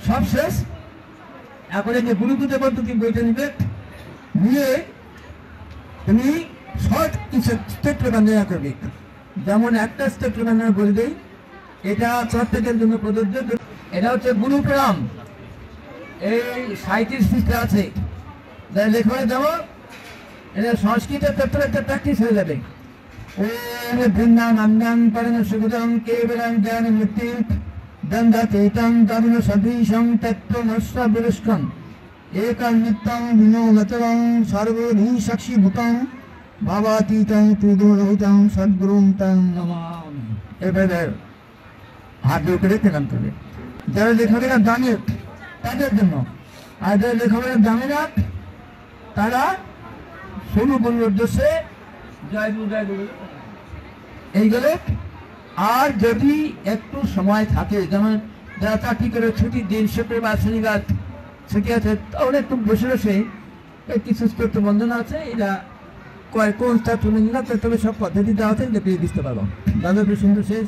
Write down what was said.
সব শেষ। এখন এই যে গুরুকুতে পদ্ধতি বইটা নিবে, নিয়ে তুমি শর্ট কিছু স্টেপ নেওয়া করবে। যেমন একটা স্টেপ নেওয়া বলে দেই, এটা প্রত্যেকের জন্য প্রযোজ্য। এটা হচ্ছে গুরু প্রণাম, এই 37 পৃষ্ঠা আছে, লেখনে দেবো। এটা সংস্কৃতের ক্ষেত্রে একটা প্র্যাকটিস হয়ে যাবে। ওম বৃন্দানন্দং পরম সুখদং কেবলং জ্ঞান মুক্তি দণ্ডাতীতং তরুণ সদৃশং তত্ত্বমস্য বিরুষ্কং একং নিত্যং বিনোদতরং সর্বধি সাক্ষীভূতং ভাবাতীতং ত্রিগুণরহিতং সদ্গুরুং তং নমামি। এবারে হাত দিয়ে করে প্রণাম করবে। যারা লেখকেরা জানে তাদের জন্য, আর যারা লেখকেরা জানে না তারা শুরু করুন উদ্দেশ্যে জয় গুরু জয় গুরু এইগুলো। আর যদি একটু সময় থাকে, যেমন যারা চাকরি করে ছুটির দিন শুক্রবার শনিবার ছুটি আছে, তাহলে একটু বসে বসে কিছু স্তোত্র বন্দনা আছে, এরা কোনটা তুলে নিলাম, তবে সব পদ্ধতি দেওয়া আছে, এটা পেয়ে দিতে পারবো। দাদা সুন্দর শেষ।